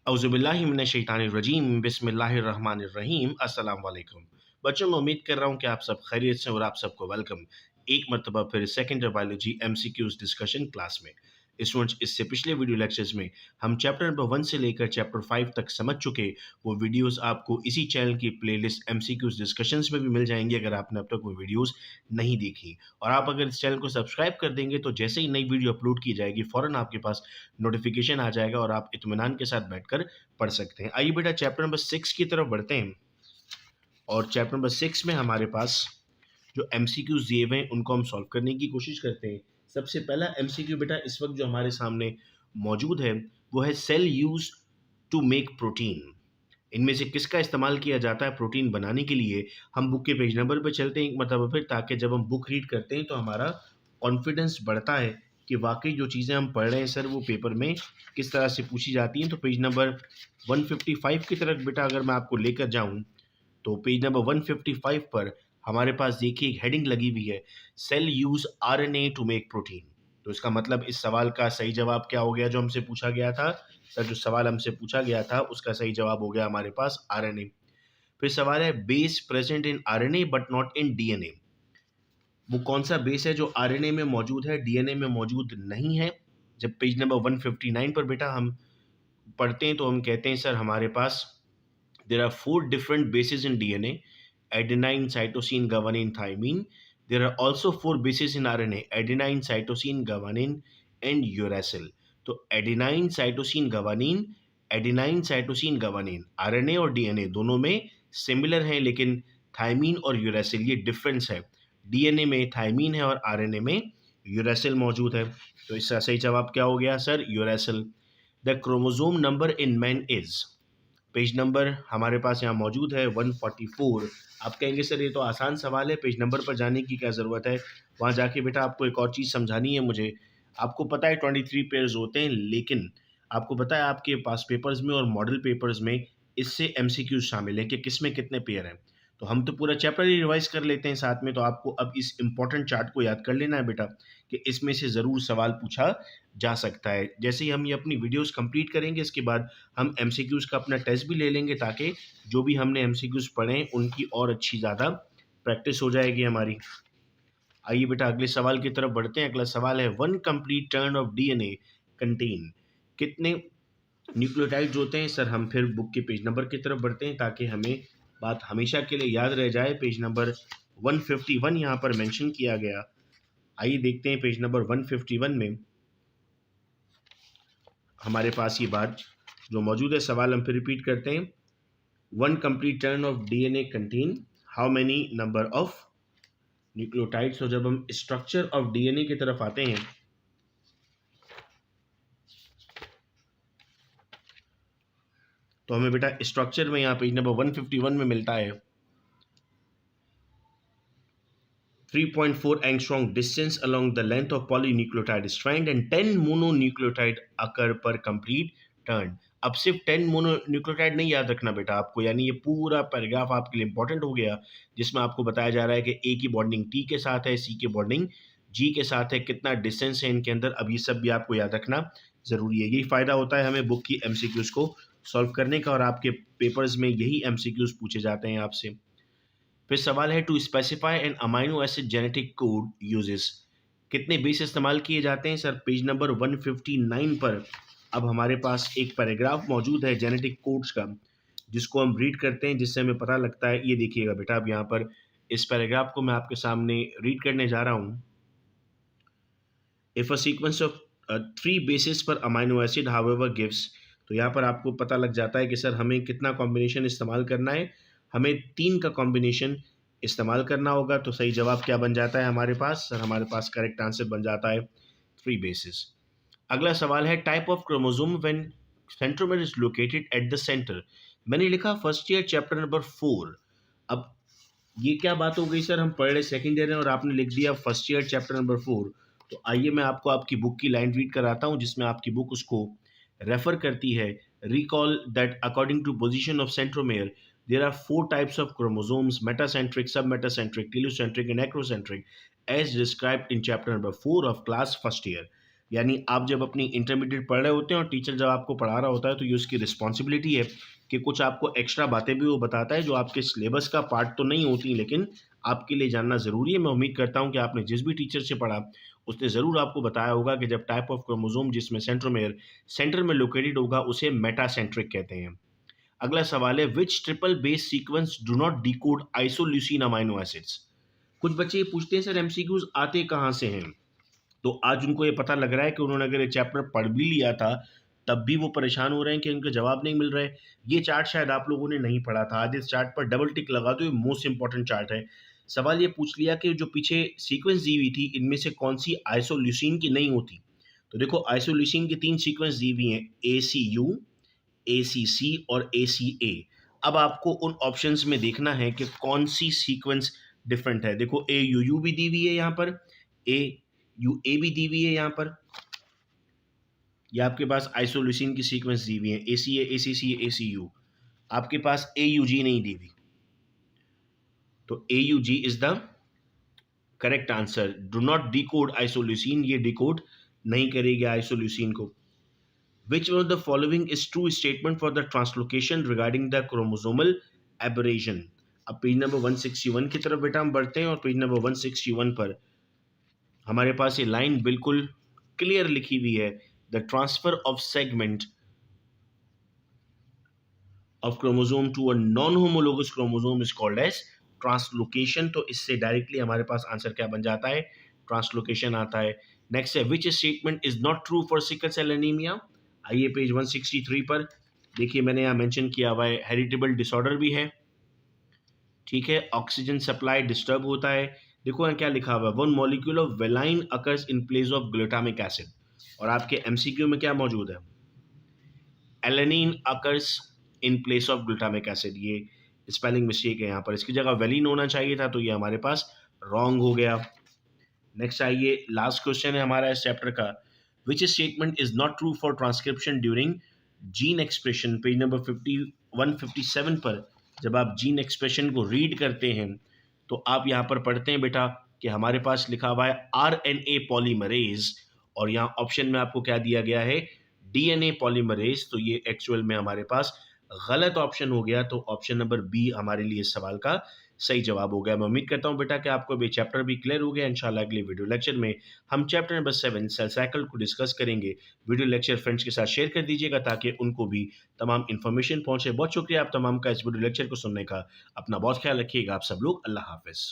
औज़ुबिल्लाहिमिनश्शैतानिर्रजीम बिस्मिल्लाहिर्रहमानिर्रहीम अस्सलाम वालेकुम। बच्चों, मैं उम्मीद कर रहा हूँ कि आप सब खैरियत से और आप सबको वेलकम एक मरतबा फिर second year biology MCQs discussion class में। स्टूडेंट्स, इससे पिछले वीडियो लेक्चर्स में हम चैप्टर नंबर 1 से लेकर चैप्टर 5 तक समझ चुके। वो वीडियोस आपको इसी चैनल की प्लेलिस्ट एमसीक्यूज डिस्कशंस में भी मिल जाएंगी अगर आपने अब तक वो वीडियोस नहीं देखी। और आप अगर इस चैनल को सब्सक्राइब कर देंगे तो जैसे ही नई वीडियो अपलोड की जाएगी फ़ौरन आपके पास नोटिफिकेशन आ जाएगा और आप इत्मीनान के साथ बैठकर पढ़ सकते हैं। आइए बेटा चैप्टर नंबर 6 की तरफ बढ़ते हैं। और चैप्टर नंबर 6 में हमारे पास जो एमसीक्यूज दिए हुए हैं उनको हम सॉल्व करने की कोशिश करते हैं। सबसे पहला एमसीक्यू बेटा इस वक्त जो हमारे सामने मौजूद है वो है cell use to make protein. इनमें से किसका इस्तेमाल किया जाता है प्रोटीन बनाने के लिए? हम बुक के पेज नंबर पर चलते हैं एक मतलब फिर, ताकि जब हम बुक रीड करते हैं तो हमारा कॉन्फिडेंस बढ़ता है कि वाकई जो चीज़ें हम पढ़ रहे हैं सर वो पेपर में किस तरह से पूछी जाती हैं। तो पेज नंबर 155 की तरफ बेटा अगर मैं आपको लेकर जाऊं तो पेज नंबर 155 पर हमारे पास देखिए एक हेडिंग लगी हुई है, cell use RNA to make protein. तो इसका मतलब इस सवाल का सही जवाब क्या हो गया जो हमसे पूछा गया था? सर जो सवाल हमसे पूछा गया था उसका सही जवाब हो गया हमारे पास आरएनए। फिर सवाल है base present in RNA but not in DNA. वो कौन सा बेस है जो आरएनए में मौजूद है डीएनए में मौजूद नहीं है? जब पेज नंबर 159 पर बेटा हम पढ़ते हैं तो हम कहते हैं सर हमारे पास there are four different bases in DNA: adenine, cytosine, guanine, thymine. There are also four bases in RNA: adenine, cytosine, guanine, and uracil. तो adenine cytosine guanine, adenine cytosine guanine RNA और DNA दोनों में similar हैं, लेकिन thymine और uracil ये difference है। DNA में थायमीन है और आरएनए में यूरेसिल मौजूद है। तो इसका सही जवाब क्या हो गया sir? Uracil. The chromosome number in man is, page number हमारे पास यहाँ मौजूद है 144। आप कहेंगे सर ये तो आसान सवाल है, पेज नंबर पर जाने की क्या ज़रूरत है? वहाँ जाके बेटा आपको एक और चीज़ समझानी है मुझे। आपको पता है 23 पेयर्स होते हैं, लेकिन आपको पता है आपके पास पेपर्स में और मॉडल पेपर्स में इससे एमसीक्यूज शामिल है कि किस में कितने पेयर हैं। तो हम तो पूरा चैप्टर ही रिवाइज कर लेते हैं साथ में। तो आपको अब इस इंपॉर्टेंट चार्ट को याद कर लेना है बेटा कि इसमें से ज़रूर सवाल पूछा जा सकता है। जैसे ही हम ये अपनी वीडियोस कंप्लीट करेंगे इसके बाद हम एमसीक्यूज़ का अपना टेस्ट भी ले लेंगे, ताकि जो भी हमने एमसीक्यूज़ पढ़े हैं उनकी और अच्छी ज़्यादा प्रैक्टिस हो जाएगी हमारी। आइए बेटा अगले सवाल की तरफ बढ़ते हैं। अगला सवाल है, one complete turn off DNA contain, कितने न्यूक्लियोटाइड्स होते हैं? सर हम फिर बुक के पेज नंबर की तरफ बढ़ते हैं ताकि हमें बात हमेशा के लिए याद रह जाए। पेज नंबर 151 यहाँ पर मेंशन किया गया। आइए देखते हैं पेज नंबर 151 में हमारे पास ये बात जो मौजूद है। सवाल हम फिर रिपीट करते हैं। One complete turn off DNA contain how many number of nucleotides. तो जब हम स्ट्रक्चर ऑफ डीएनए की तरफ आते हैं तो हमें बेटा स्ट्रक्चर में यहाँ पेज नंबर 151 में मिलता है 3.4 angstrom distance along the length of polynucleotide strand and 10 mononucleotide occur per complete turn। अब सिर्फ 10 मोनोन्यूक्लियोटाइड नहीं याद रखना बेटा आपको, यानी ये पूरा पैराग्राफ आपके लिए इंपॉर्टेंट हो गया, जिसमें आपको बताया जा रहा है कि ए की बॉन्डिंग टी के साथ है, सी की बॉन्डिंग जी के साथ है, कितना डिस्टेंस है इनके अंदर। अब ये सब भी आपको याद रखना ज़रूरी है। यही फ़ायदा होता है हमें बुक की एमसीक्यूज़ को सॉल्व करने का, और आपके पेपर्स में यही एमसीक्यूज़ पूछे जाते हैं आपसे। फिर सवाल है, to specify an amino acid genetic code uses, कितने बेस इस्तेमाल किए जाते हैं? सर पेज नंबर 159 पर अब हमारे पास एक पैराग्राफ मौजूद है जेनेटिक कोड्स का, जिसको हम रीड करते हैं, जिससे हमें पता लगता है। ये देखिएगा बेटा, अब यहाँ पर इस पैराग्राफ को मैं आपके सामने रीड करने जा रहा हूँ। If a sequence of 3 basis पर अमाइनो एसिड हाउएवर गिव्स, तो यहाँ पर आपको पता लग जाता है कि सर हमें कितना कॉम्बिनेशन इस्तेमाल करना है। हमें 3 का कॉम्बिनेशन इस्तेमाल करना होगा। तो सही जवाब क्या बन जाता है हमारे पास? सर हमारे पास करेक्ट आंसर बन जाता है 3 बेसिस। अगला सवाल है, type of chromosome when centromere is located at the centre. मैंने लिखा फर्स्ट ईयर चैप्टर नंबर 4। अब ये क्या बात हो गई सर, हम पढ़ रहे सेकेंड ईयर हैं और आपने लिख दिया फर्स्ट ईयर चैप्टर नंबर 4। तो आइए मैं आपको आपकी बुक की लाइन रीड कराता हूँ, जिसमें आपकी बुक उसको रेफर करती है। Recall that according to position of centromere there are 4 types of chromosomes: metacentric, submetacentric, heliocentric and acrocentric, as described in chapter number 4 of class first year. यानी आप जब अपनी इंटरमीडिएट पढ़ रहे होते हैं और टीचर जब आपको पढ़ा रहा होता है तो ये उसकी रिस्पॉन्सिबिलिटी है कि कुछ आपको एक्स्ट्रा बातें भी वो बताता है जो आपके सिलेबस का पार्ट तो नहीं होती, लेकिन आपके लिए जानना ज़रूरी है। मैं उम्मीद करता हूँ कि आपने जिस भी टीचर से पढ़ा उसने ज़रूर आपको बताया होगा कि जब टाइप ऑफ क्रोमोसोम जिसमें सेंटर में लोकेटेड होगा उसे मेटासेंट्रिक कहते हैं। अगला सवाल है, which triple base sequence do not decode isoleucine amino acids. कुछ बच्चे ये पूछते हैं सर एमसीक्यूज आते कहाँ से हैं, तो आज उनको ये पता लग रहा है कि उन्होंने अगर ये चैप्टर पढ़ भी लिया था तब भी वो परेशान हो रहे हैं कि उनके जवाब नहीं मिल रहे। ये चार्ट शायद आप लोगों ने नहीं पढ़ा था, आज इस चार्ट पर डबल टिक लगा दो, ये मोस्ट इंपॉर्टेंट चार्ट है। सवाल ये पूछ लिया कि जो पीछे सीक्वेंस दी हुई थी इनमें से कौन सी आइसोल्यूसिन की नहीं होती। तो देखो आइसोल्यूसिन की 3 सीक्वेंस दी हुई हैं, ACU, ACC और ACA। अब आपको उन ऑप्शंस में देखना है कि कौन सी सीक्वेंस डिफरेंट है। देखो AUU भी दी हुई है यहाँ पर, AUA भी दी हुई है यहाँ पर, या आपके पास आइसोल्यूसिन की सीक्वेंस दी हुई है ACA, ACC, ACU। आपके पास AUG नहीं दी हुई, तो AUG is the correct answer. Do not decode isoleucine, ये डिकोड नहीं करेगी आइसोल्यूसिन को। Which one of the following is true statement for the translocation regarding the chromosomal aberration? अब पेज नंबर 161 की तरफ बेटा हम बढ़ते हैं और पेज नंबर 161 पर हमारे पास ये लाइन बिल्कुल क्लियर लिखी हुई है, the transfer of segment of chromosome to a non homologous chromosome is called as translocation. तो इससे डायरेक्टली हमारे पास आंसर क्या बन जाता है, ट्रांसलोकेशन आता है। नेक्स्ट है, which statement is not true for sickle cell anaemia. आइए पेज 163 पर देखिए, मैंने यहाँ मेंशन किया हुआ है हेरिटेबल डिसऑर्डर भी है, ठीक है, ऑक्सीजन सप्लाई डिस्टर्ब होता है। देखो यहाँ क्या लिखा हुआ है, one molecule of valine occurs in place of glutamic acid. और आपके एमसीक्यू में क्या मौजूद है, alanine occurs in place of glutamic acid. ये स्पेलिंग मिस्टेक है, यहाँ पर इसकी जगह वेलिन होना चाहिए था, तो ये हमारे पास रॉन्ग हो गया। नेक्स्ट आइए, लास्ट क्वेश्चन है हमारा इस चैप्टर का, विच statement is not true for transcription during gene expression. Page number 157 पर जब आप जीन एक्सप्रेशन को रीड करते हैं तो आप यहाँ पर पढ़ते हैं बेटा कि हमारे पास लिखा हुआ है RNA पॉलीमरेज, और यहाँ ऑप्शन में आपको क्या दिया गया है, DNA पॉलीमरेज। तो ये एक्चुअल में हमारे पास गलत ऑप्शन हो गया, तो ऑप्शन नंबर बी हमारे लिए इस सवाल का सही जवाब हो गया। मैं उम्मीद करता हूं बेटा कि आपको अभी चैप्टर भी क्लियर हो गया। इंशाल्लाह अगले वीडियो लेक्चर में हम चैप्टर नंबर 7 सेल साइकिल को डिस्कस करेंगे। वीडियो लेक्चर फ्रेंड्स के साथ शेयर कर दीजिएगा ताकि उनको भी तमाम इन्फॉर्मेशन पहुंचे। बहुत शुक्रिया आप तमाम का इस वीडियो लेक्चर को सुनने का। अपना बहुत ख्याल रखिएगा आप सब लोग। अल्लाह हाफिज।